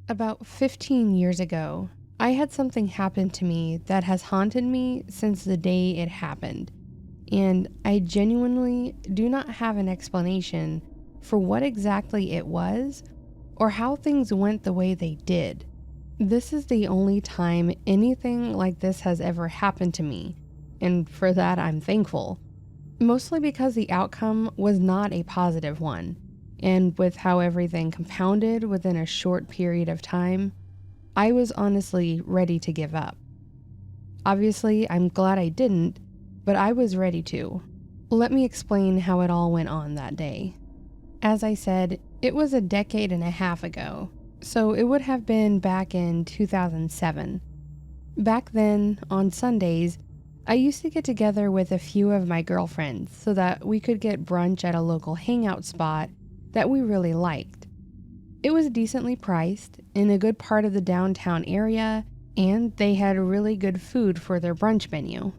About 15 years ago, I had something happen to me that has haunted me since the day it happened, and I genuinely do not have an explanation for what exactly it was or how things went the way they did. This is the only time anything like this has ever happened to me, and for that I'm thankful. Mostly because the outcome was not a positive one, and with how everything compounded within a short period of time, I was honestly ready to give up. Obviously, I'm glad I didn't, but I was ready to. Let me explain how it all went on that day. As I said, it was a decade and a half ago, so it would have been back in 2007. Back then, on Sundays, I used to get together with a few of my girlfriends so that we could get brunch at a local hangout spot that we really liked. It was decently priced, in a good part of the downtown area, and they had really good food for their brunch menu.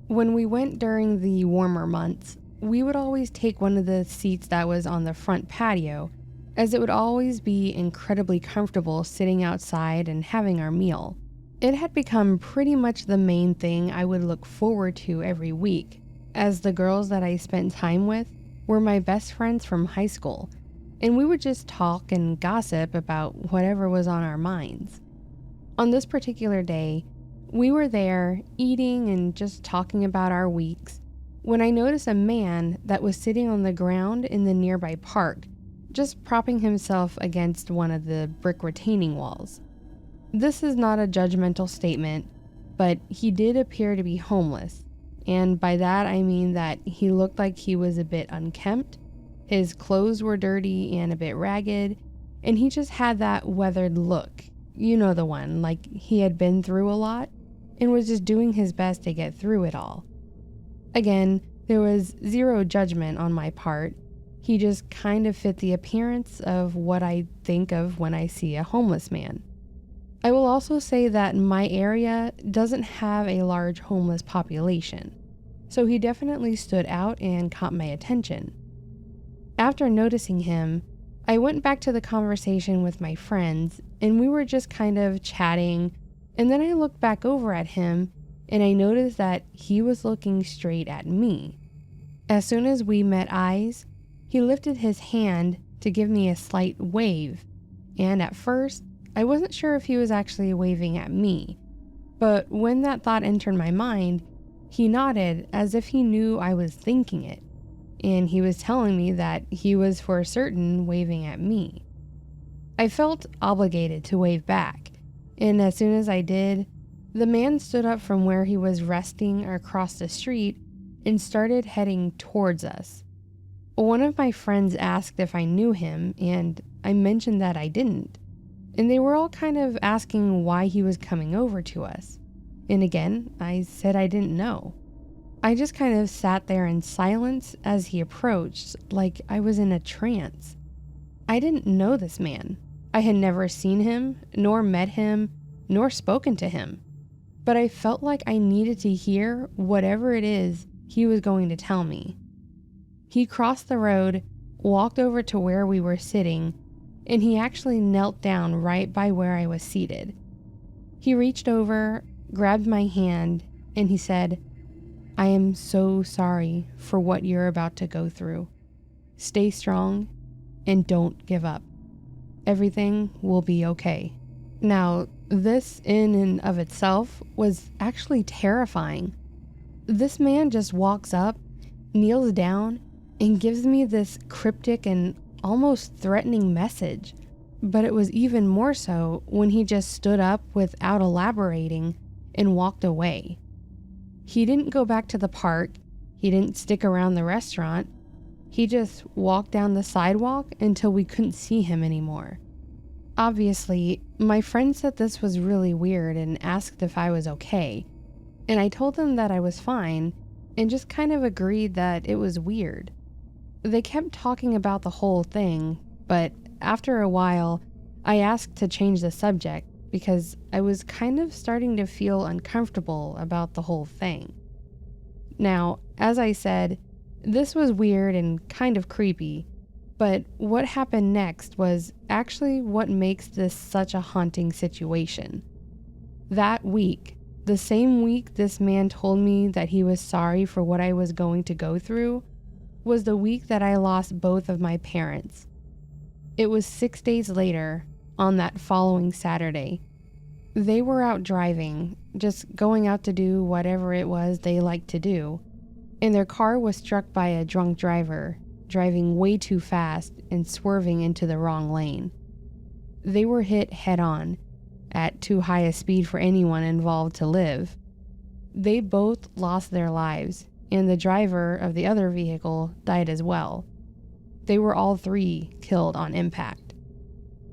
When we went during the warmer months, we would always take one of the seats that was on the front patio, as it would always be incredibly comfortable sitting outside and having our meal. It had become pretty much the main thing I would look forward to every week, as the girls that I spent time with were my best friends from high school, and we would just talk and gossip about whatever was on our minds. On this particular day, we were there eating and just talking about our weeks when I noticed a man that was sitting on the ground in the nearby park, just propping himself against one of the brick retaining walls. This is not a judgmental statement, but he did appear to be homeless, and by that I mean that he looked like he was a bit unkempt, his clothes were dirty and a bit ragged, and he just had that weathered look. You know the one, like he had been through a lot and was just doing his best to get through it all. Again, there was zero judgment on my part. He just kind of fit the appearance of what I think of when I see a homeless man. I will also say that my area doesn't have a large homeless population, so he definitely stood out and caught my attention. After noticing him, I went back to the conversation with my friends, and we were just kind of chatting, and then I looked back over at him, and I noticed that he was looking straight at me. As soon as we met eyes, he lifted his hand to give me a slight wave, and at first, I wasn't sure if he was actually waving at me, but when that thought entered my mind, he nodded as if he knew I was thinking it, and he was telling me that he was for certain waving at me. I felt obligated to wave back, and as soon as I did, the man stood up from where he was resting across the street and started heading towards us. One of my friends asked if I knew him, and I mentioned that I didn't. And they were all kind of asking why he was coming over to us. And again, I said I didn't know. I just kind of sat there in silence as he approached, like I was in a trance. I didn't know this man. I had never seen him, nor met him, nor spoken to him. But I felt like I needed to hear whatever it is he was going to tell me. He crossed the road, walked over to where we were sitting, and he actually knelt down right by where I was seated. He reached over, grabbed my hand, and he said, "I am so sorry for what you're about to go through. Stay strong and don't give up. Everything will be okay." Now, this in and of itself was actually terrifying. This man just walks up, kneels down, and gives me this cryptic and almost threatening message, but it was even more so when he just stood up without elaborating and walked away. He didn't go back to the park, he didn't stick around the restaurant, he just walked down the sidewalk until we couldn't see him anymore. Obviously, my friend said this was really weird and asked if I was okay, and I told them that I was fine and just kind of agreed that it was weird. They kept talking about the whole thing, but after a while, I asked to change the subject because I was kind of starting to feel uncomfortable about the whole thing. Now, as I said, this was weird and kind of creepy, But what happened next was actually what makes this such a haunting situation. That week, the same week this man told me that he was sorry for what I was going to go through, was the week that I lost both of my parents. It was 6 days later, on that following Saturday. They were out driving, just going out to do whatever it was they liked to do, and their car was struck by a drunk driver, driving way too fast and swerving into the wrong lane. They were hit head-on, at too high a speed for anyone involved to live. They both lost their lives, and the driver of the other vehicle died as well. They were all three killed on impact.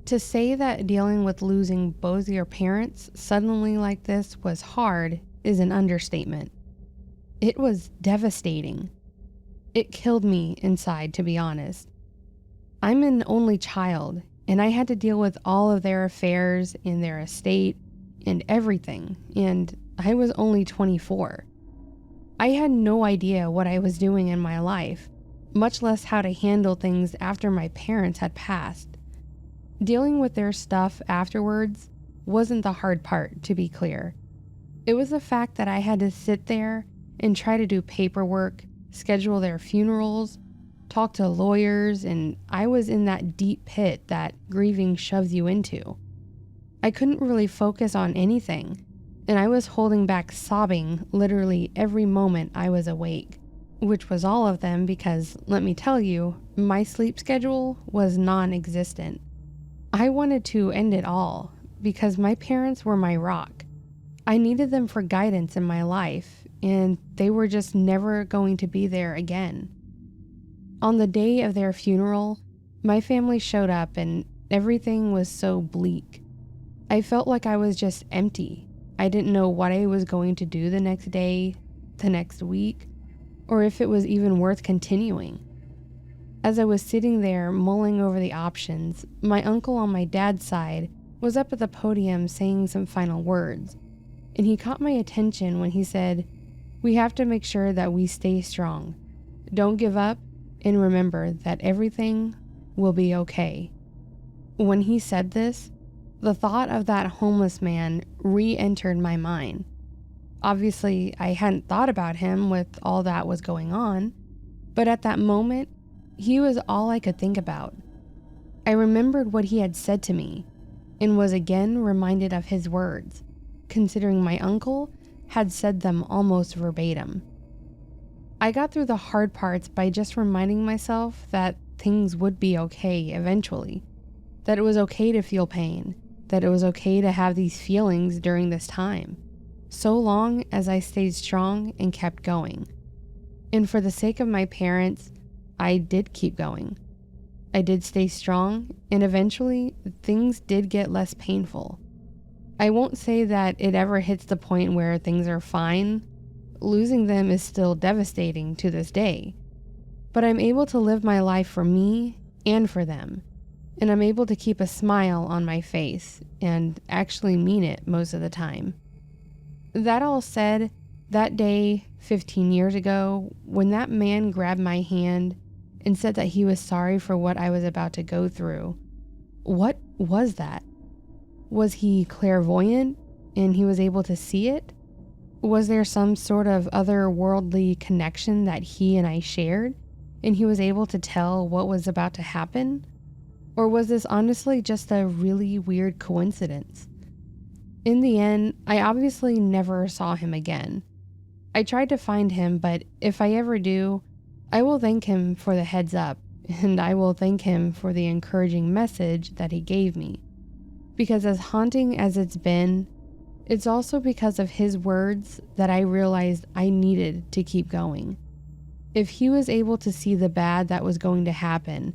To say that dealing with losing both your parents suddenly like this was hard is an understatement. It was devastating. It killed me inside, to be honest. I'm an only child, and I had to deal with all of their affairs and their estate and everything, and I was only 24. I had no idea what I was doing in my life, much less how to handle things after my parents had passed. Dealing with their stuff afterwards wasn't the hard part, to be clear. It was the fact that I had to sit there and try to do paperwork, schedule their funerals, talk to lawyers, and I was in that deep pit that grieving shoves you into. I couldn't really focus on anything, and I was holding back sobbing literally every moment I was awake, which was all of them because, let me tell you, my sleep schedule was non-existent. I wanted to end it all because my parents were my rock. I needed them for guidance in my life, and they were just never going to be there again. On the day of their funeral, my family showed up and everything was so bleak. I felt like I was just empty. I didn't know what I was going to do the next day, the next week, or if it was even worth continuing. As I was sitting there mulling over the options, my uncle on my dad's side was up at the podium saying some final words, and he caught my attention when he said, "We have to make sure that we stay strong. Don't give up, and remember that everything will be okay." When he said this, the thought of that homeless man re-entered my mind. Obviously, I hadn't thought about him with all that was going on, but at that moment, he was all I could think about. I remembered what he had said to me, and was again reminded of his words, considering my uncle had said them almost verbatim. I got through the hard parts by just reminding myself that things would be okay eventually, that it was okay to feel pain, that it was okay to have these feelings during this time, so long as I stayed strong and kept going. And for the sake of my parents, I did keep going. I did stay strong, and eventually things did get less painful. I won't say that it ever hits the point where things are fine. Losing them is still devastating to this day. But I'm able to live my life for me and for them. And I'm able to keep a smile on my face and actually mean it most of the time. That all said, that day, 15 years ago, when that man grabbed my hand and said that he was sorry for what I was about to go through, what was that? Was he clairvoyant and he was able to see it? Was there some sort of otherworldly connection that he and I shared, and he was able to tell what was about to happen? Or was this honestly just a really weird coincidence? In the end, I obviously never saw him again. I tried to find him, but if I ever do, I will thank him for the heads up, and I will thank him for the encouraging message that he gave me. Because as haunting as it's been, it's also because of his words that I realized I needed to keep going. If he was able to see the bad that was going to happen,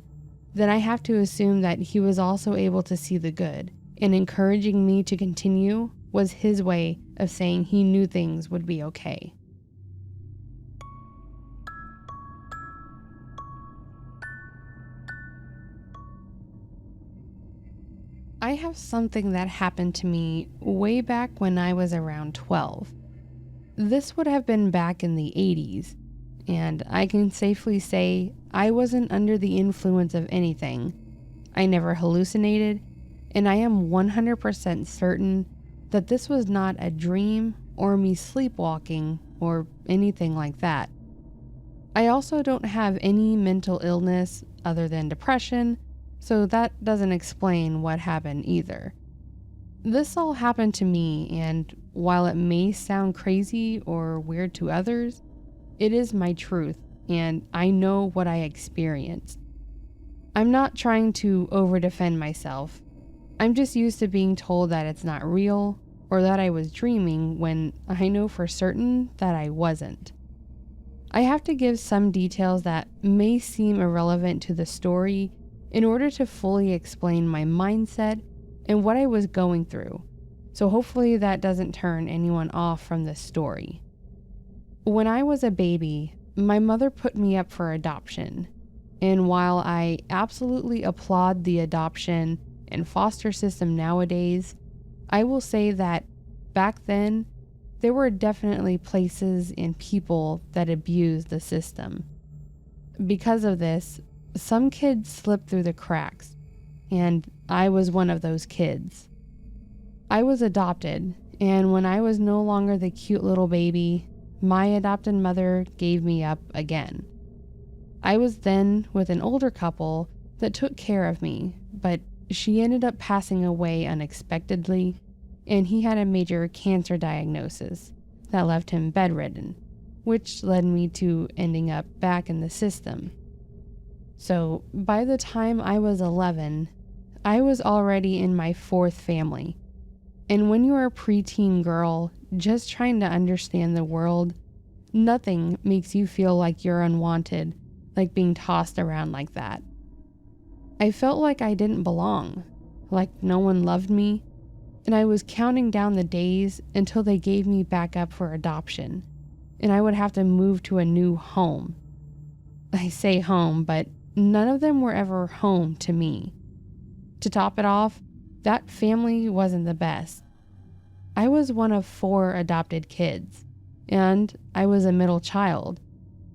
then I have to assume that he was also able to see the good, and encouraging me to continue was his way of saying he knew things would be okay. I have something that happened to me way back when I was around 12. This would have been back in the 80s, and I can safely say I wasn't under the influence of anything. I never hallucinated, and I am 100% certain that this was not a dream or me sleepwalking or anything like that. I also don't have any mental illness other than depression, so that doesn't explain what happened either. This all happened to me, and while it may sound crazy or weird to others, it is my truth, and I know what I experienced. I'm not trying to over-defend myself. I'm just used to being told that it's not real or that I was dreaming when I know for certain that I wasn't. I have to give some details that may seem irrelevant to the story in order to fully explain my mindset and what I was going through, so hopefully that doesn't turn anyone off from this story. When I was a baby, my mother put me up for adoption, and while I absolutely applaud the adoption and foster system nowadays, I will say that back then, there were definitely places and people that abused the system. Because of this, some kids slipped through the cracks, and I was one of those kids. I was adopted, and when I was no longer the cute little baby, my adopted mother gave me up again. I was then with an older couple that took care of me, but she ended up passing away unexpectedly, and he had a major cancer diagnosis that left him bedridden, which led me to ending up back in the system. So by the time I was 11, I was already in my fourth family. And when you're a preteen girl just trying to understand the world, nothing makes you feel like you're unwanted, like being tossed around like that. I felt like I didn't belong, like no one loved me, and I was counting down the days until they gave me back up for adoption, and I would have to move to a new home. I say home, but none of them were ever home to me. To top it off, that family wasn't the best. I was one of 4 adopted kids, and I was a middle child.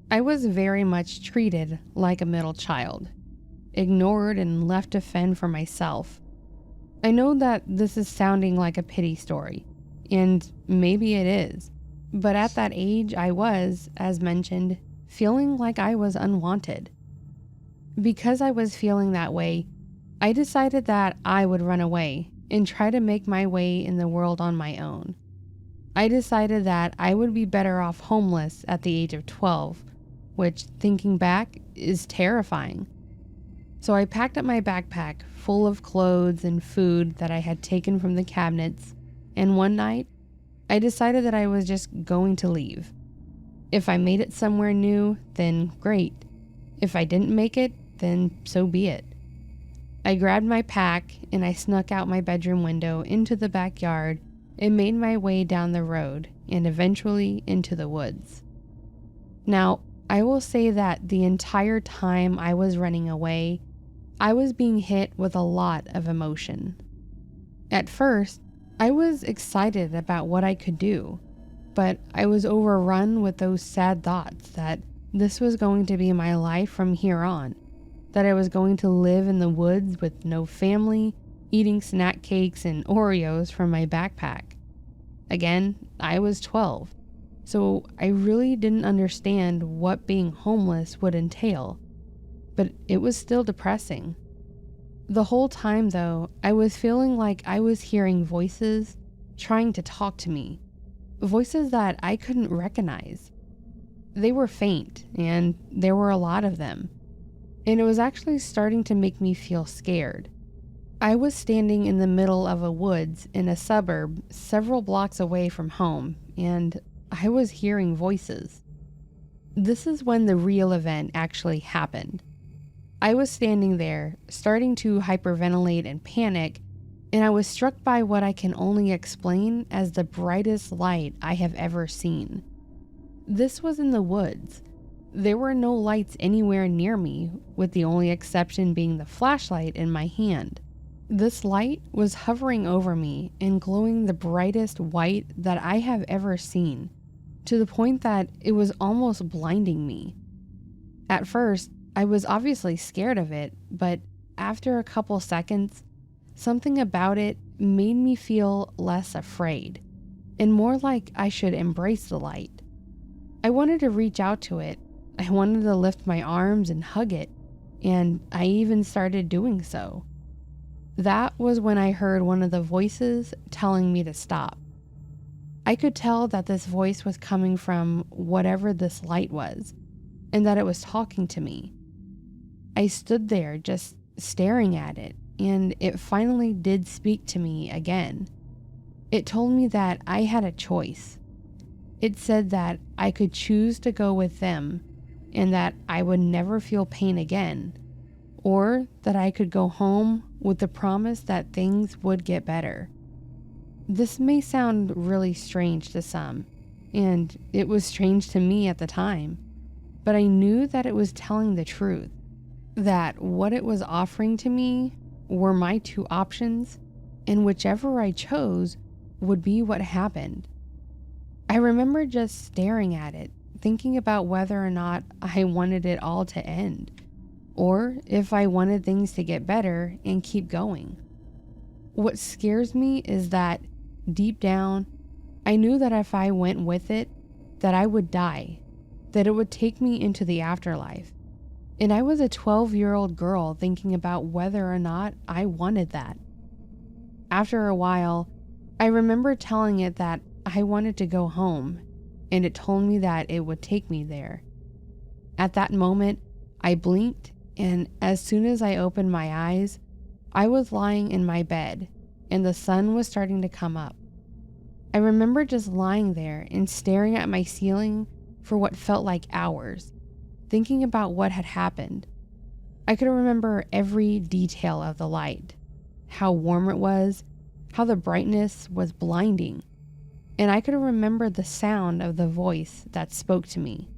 I was very much treated like a middle child, ignored and left to fend for myself. I know that this is sounding like a pity story, and maybe it is, but at that age I was, as mentioned, feeling like I was unwanted. Because I was feeling that way, I decided that I would run away and try to make my way in the world on my own. I decided that I would be better off homeless at the age of 12, which, thinking back, is terrifying. So I packed up my backpack full of clothes and food that I had taken from the cabinets, and one night, I decided that I was just going to leave. If I made it somewhere new, then great. If I didn't make it, then so be it. I grabbed my pack and I snuck out my bedroom window into the backyard and made my way down the road and eventually into the woods. Now, I will say that the entire time I was running away, I was being hit with a lot of emotion. At first, I was excited about what I could do, but I was overrun with those sad thoughts that this was going to be my life from here on, that I was going to live in the woods with no family, eating snack cakes and Oreos from my backpack. Again, I was 12, so I really didn't understand what being homeless would entail, but it was still depressing. The whole time, though, I was feeling like I was hearing voices trying to talk to me, voices that I couldn't recognize. They were faint, and there were a lot of them, and it was actually starting to make me feel scared. I was standing in the middle of a woods in a suburb several blocks away from home, and I was hearing voices. This is when the real event actually happened. I was standing there, starting to hyperventilate and panic, and I was struck by what I can only explain as the brightest light I have ever seen. This was in the woods. There were no lights anywhere near me, with the only exception being the flashlight in my hand. This light was hovering over me and glowing the brightest white that I have ever seen. to the point that it was almost blinding me. At first, I was obviously scared of it, but after a couple seconds, something about it made me feel less afraid and more like I should embrace the light. I wanted to reach out to it. I wanted to lift my arms and hug it, and I even started doing so. That was when I heard one of the voices telling me to stop. I could tell that this voice was coming from whatever this light was, and that it was talking to me. I stood there just staring at it, and it finally did speak to me again. It told me that I had a choice. It said that I could choose to go with them, and that I would never feel pain again, or that I could go home with the promise that things would get better. This may sound really strange to some, and it was strange to me at the time, but I knew that it was telling the truth, that what it was offering to me were my two options, and whichever I chose would be what happened. I remember just staring at it, thinking about whether or not I wanted it all to end, or if I wanted things to get better and keep going. What scares me is that deep down, I knew that if I went with it, that I would die, that it would take me into the afterlife. And I was a 12-year-old girl thinking about whether or not I wanted that. After a while, I remember telling it that I wanted to go home, and it told me that it would take me there. At that moment, I blinked, and as soon as I opened my eyes, I was lying in my bed, and the sun was starting to come up. I remember just lying there and staring at my ceiling for what felt like hours, thinking about what had happened. I could remember every detail of the light, how warm it was, how the brightness was blinding, and I could remember the sound of the voice that spoke to me.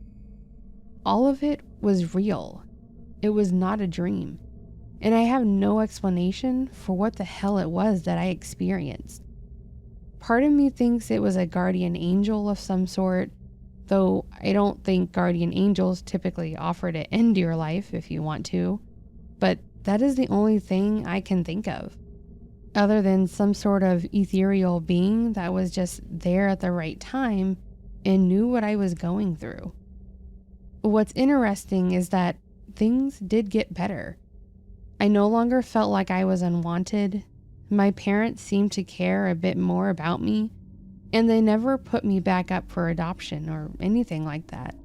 All of it was real. It was not a dream, and I have no explanation for what the hell it was that I experienced. Part of me thinks it was a guardian angel of some sort, though I don't think guardian angels typically offer to end your life if you want to, but that is the only thing I can think of, other than some sort of ethereal being that was just there at the right time and knew what I was going through. What's interesting is that things did get better. I no longer felt like I was unwanted. My parents seemed to care a bit more about me, and they never put me back up for adoption or anything like that.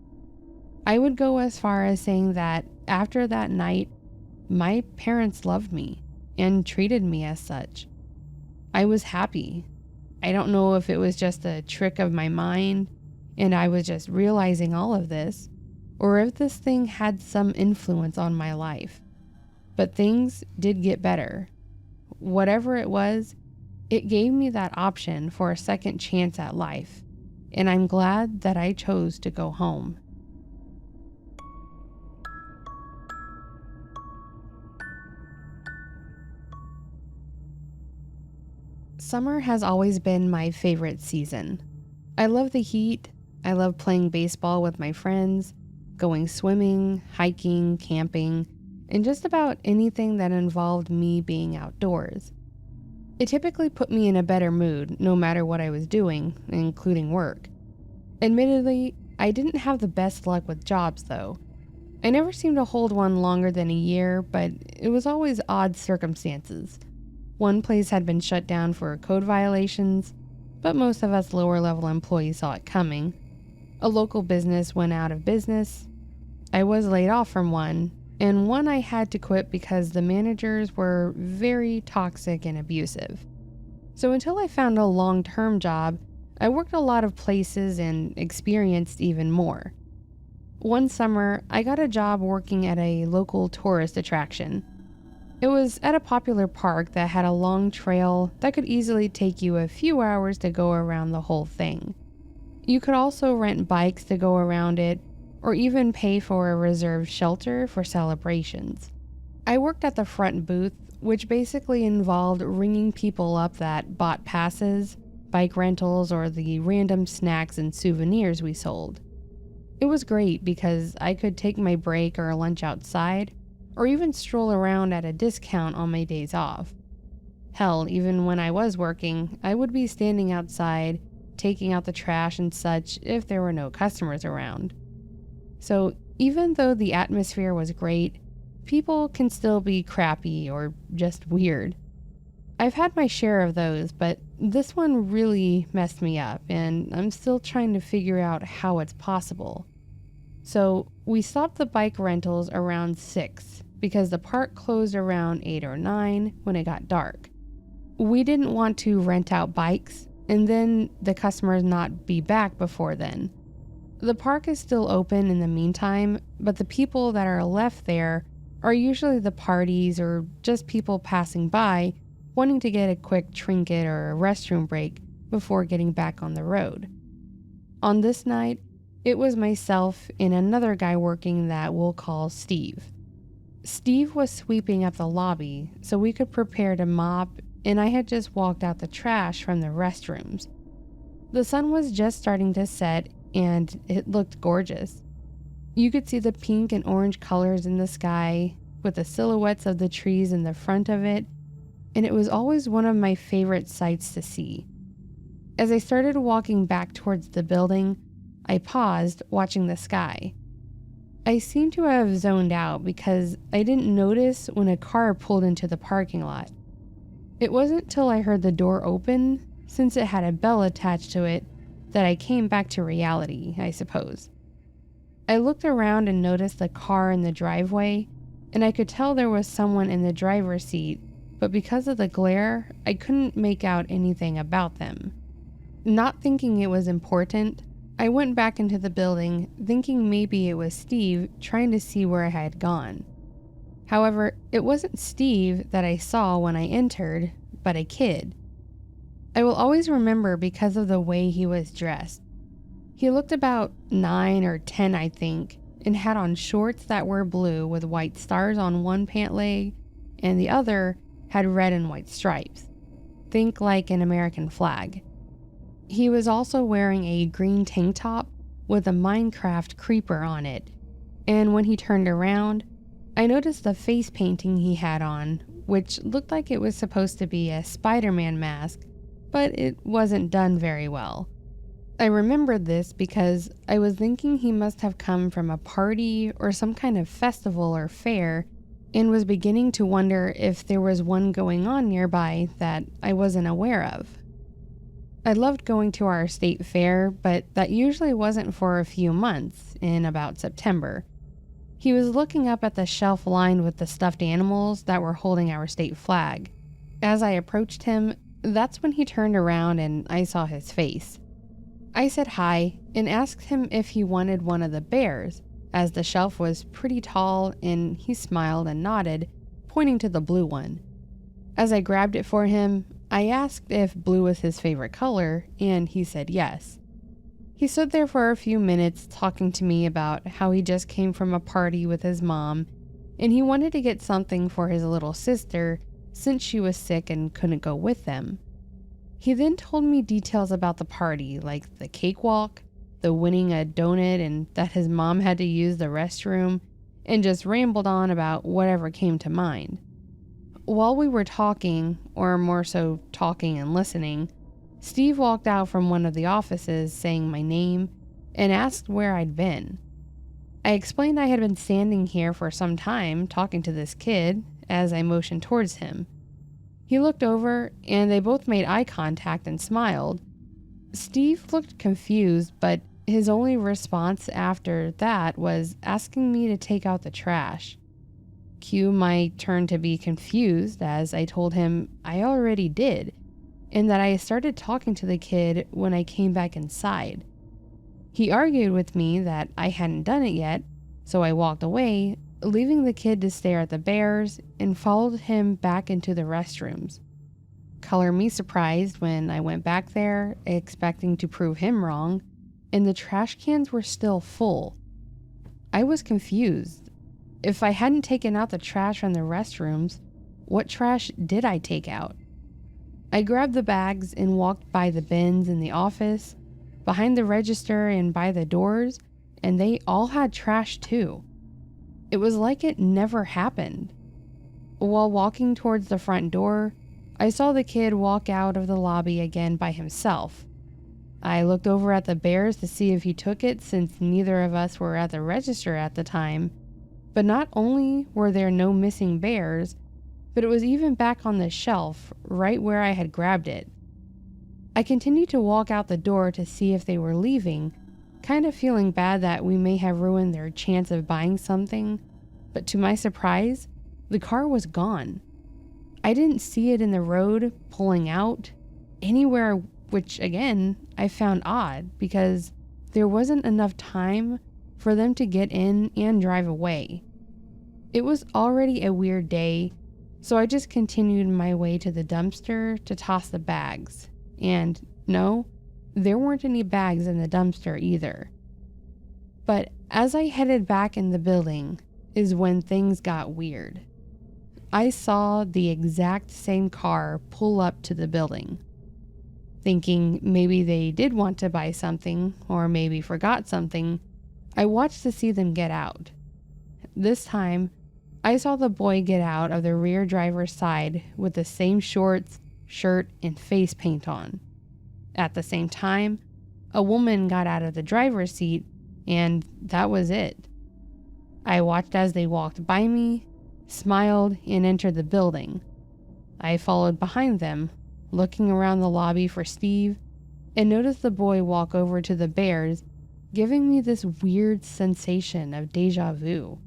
I would go as far as saying that after that night, my parents loved me and treated me as such. I was happy. I don't know if it was just a trick of my mind and I was just realizing all of this, or if this thing had some influence on my life. But things did get better. Whatever it was, it gave me that option for a second chance at life, and I'm glad that I chose to go home. Summer has always been my favorite season. I love the heat. I love playing baseball with my friends, going swimming, hiking, camping, and just about anything that involved me being outdoors. It typically put me in a better mood no matter what I was doing, including work. Admittedly, I didn't have the best luck with jobs though. I never seemed to hold one longer than a year, but it was always odd circumstances. One place had been shut down for code violations, but most of us lower level employees saw it coming. A local business went out of business. I was laid off from one, and one I had to quit because the managers were very toxic and abusive. So until I found a long-term job, I worked a lot of places and experienced even more. One summer, I got a job working at a local tourist attraction. It was at a popular park that had a long trail that could easily take you a few hours to go around the whole thing. You could also rent bikes to go around it, or even pay for a reserved shelter for celebrations. I worked at the front booth, which basically involved ringing people up that bought passes, bike rentals, or the random snacks and souvenirs we sold. It was great because I could take my break or lunch outside, or even stroll around at a discount on my days off. Hell, even when I was working, I would be standing outside, taking out the trash and such if there were no customers around. So even though the atmosphere was great, people can still be crappy or just weird. I've had my share of those, but this one really messed me up, and I'm still trying to figure out how it's possible. So we stopped the bike rentals around 6 because the park closed around 8 or 9 when it got dark. We didn't want to rent out bikes and then the customers not be back before then. The park is still open in the meantime, but the people that are left there are usually the parties or just people passing by wanting to get a quick trinket or a restroom break before getting back on the road. On this night, it was myself and another guy working that we'll call Steve. Steve was sweeping up the lobby so we could prepare to mop, and I had just walked out the trash from the restrooms. The sun was just starting to set and it looked gorgeous. You could see the pink and orange colors in the sky with the silhouettes of the trees in the front of it, and it was always one of my favorite sights to see. As I started walking back towards the building, I paused, watching the sky. I seemed to have zoned out because I didn't notice when a car pulled into the parking lot. It wasn't till I heard the door open, since it had a bell attached to it, that I came back to reality, I suppose. I looked around and noticed the car in the driveway, and I could tell there was someone in the driver's seat, but because of the glare, I couldn't make out anything about them. Not thinking it was important, I went back into the building, thinking maybe it was Steve trying to see where I had gone. However, it wasn't Steve that I saw when I entered, but a kid. I will always remember because of the way he was dressed. He looked about 9 or 10, I think, and had on shorts that were blue with white stars on one pant leg, and the other had red and white stripes. Think like an American flag. He was also wearing a green tank top with a Minecraft creeper on it, and when he turned around, I noticed the face painting he had on, which looked like it was supposed to be a Spider-Man mask, but it wasn't done very well. I remembered this because I was thinking he must have come from a party or some kind of festival or fair, and was beginning to wonder if there was one going on nearby that I wasn't aware of. I loved going to our state fair, but that usually wasn't for a few months, in about September. He was looking up at the shelf lined with the stuffed animals that were holding our state flag. As I approached him, that's when he turned around and I saw his face. I said hi and asked him if he wanted one of the bears, as the shelf was pretty tall, and he smiled and nodded, pointing to the blue one. As I grabbed it for him, I asked if blue was his favorite color, and he said yes. He stood there for a few minutes talking to me about how he just came from a party with his mom, and he wanted to get something for his little sister since she was sick and couldn't go with them. He then told me details about the party, like the cakewalk, the winning a donut, and that his mom had to use the restroom, and just rambled on about whatever came to mind. While we were talking, or more so talking and listening, Steve walked out from one of the offices saying my name and asked where I'd been. I explained I had been standing here for some time talking to this kid as I motioned towards him. He looked over and they both made eye contact and smiled. Steve looked confused, but his only response after that was asking me to take out the trash. Cue my turn to be confused as I told him I already did, and that I started talking to the kid when I came back inside. He argued with me that I hadn't done it yet, so I walked away, leaving the kid to stare at the bears, and followed him back into the restrooms. Color me surprised when I went back there, expecting to prove him wrong, and the trash cans were still full. I was confused. If I hadn't taken out the trash from the restrooms, what trash did I take out? I grabbed the bags and walked by the bins in the office, behind the register and by the doors, and they all had trash too. It was like it never happened. While walking towards the front door, I saw the kid walk out of the lobby again by himself. I looked over at the bears to see if he took it since neither of us were at the register at the time, but not only were there no missing bears, but it was even back on the shelf right where I had grabbed it. I continued to walk out the door to see if they were leaving, kind of feeling bad that we may have ruined their chance of buying something, but to my surprise, the car was gone. I didn't see it in the road, pulling out, anywhere, which again, I found odd because there wasn't enough time for them to get in and drive away. It was already a weird day, so I just continued my way to the dumpster to toss the bags. And no, there weren't any bags in the dumpster either. But as I headed back in the building is when things got weird. I saw the exact same car pull up to the building. Thinking maybe they did want to buy something or maybe forgot something, I watched to see them get out. This time, I saw the boy get out of the rear driver's side with the same shorts, shirt, and face paint on. At the same time, a woman got out of the driver's seat, and that was it. I watched as they walked by me, smiled, and entered the building. I followed behind them, looking around the lobby for Steve, and noticed the boy walk over to the bears, giving me this weird sensation of deja vu.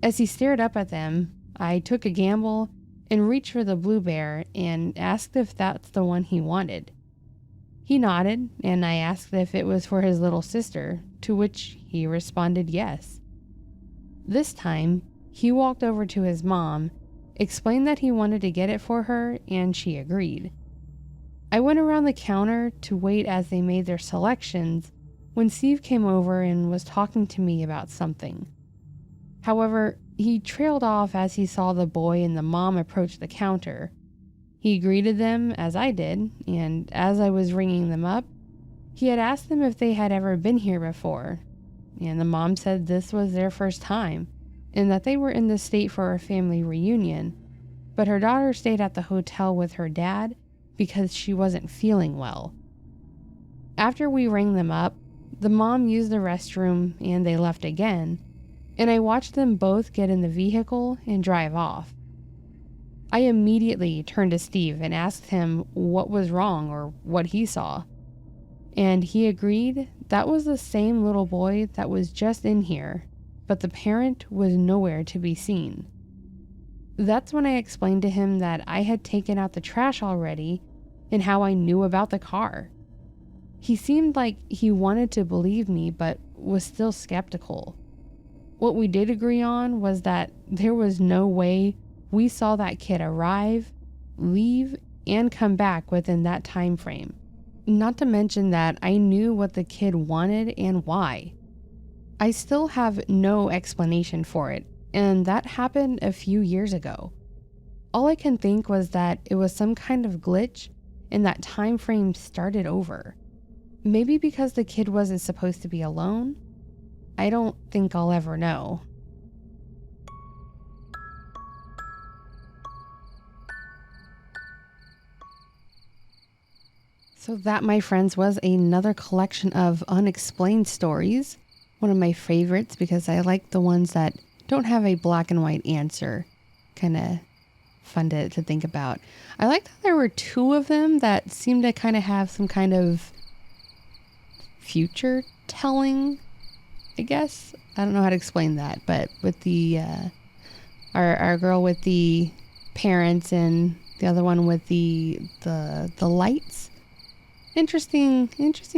As he stared up at them, I took a gamble and reached for the blue bear and asked if that's the one he wanted. He nodded, and I asked if it was for his little sister, to which he responded yes. This time, he walked over to his mom, explained that he wanted to get it for her, and she agreed. I went around the counter to wait as they made their selections when Steve came over and was talking to me about something. However, he trailed off as he saw the boy and the mom approach the counter. He greeted them as I did, and as I was ringing them up, he had asked them if they had ever been here before, and the mom said this was their first time, and that they were in the state for a family reunion, but her daughter stayed at the hotel with her dad because she wasn't feeling well. After we rang them up, the mom used the restroom and they left again, and I watched them both get in the vehicle and drive off. I immediately turned to Steve and asked him what was wrong or what he saw, and he agreed that was the same little boy that was just in here, but the parent was nowhere to be seen. That's when I explained to him that I had taken out the trash already and how I knew about the car. He seemed like he wanted to believe me but was still skeptical. What we did agree on was that there was no way we saw that kid arrive, leave, and come back within that time frame. Not to mention that I knew what the kid wanted and why. I still have no explanation for it, and that happened a few years ago. All I can think was that it was some kind of glitch and that time frame started over. Maybe because the kid wasn't supposed to be alone? I don't think I'll ever know. So that, my friends, was another collection of unexplained stories. One of my favorites because I like the ones that don't have a black and white answer. Kind of fun to think about. I like that there were two of them that seemed to kind of have some kind of future telling, I guess. I don't know how to explain that, but with the our girl with the parents and the other one with the lights. Interesting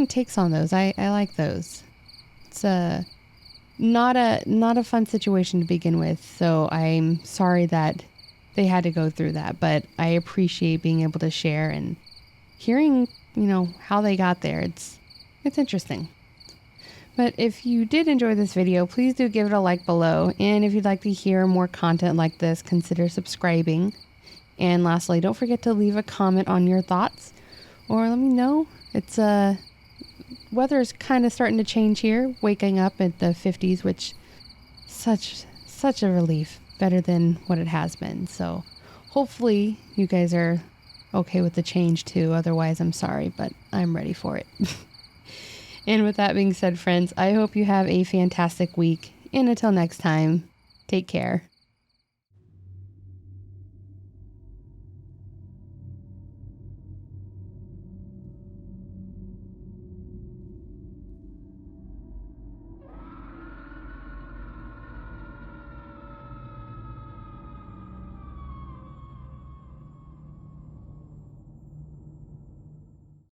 takes on those. I like those. It's not a fun situation to begin with, so I'm sorry that they had to go through that, but I appreciate being able to share and hearing, how they got there. It's interesting. But if you did enjoy this video, please do give it a like below, and if you'd like to hear more content like this, consider subscribing. And lastly, don't forget to leave a comment on your thoughts, or let me know. It's weather is kind of starting to change here, waking up at the 50s, which such a relief, better than what it has been. So hopefully you guys are okay with the change too. Otherwise, I'm sorry, but I'm ready for it. And with that being said, friends, I hope you have a fantastic week. And until next time, take care.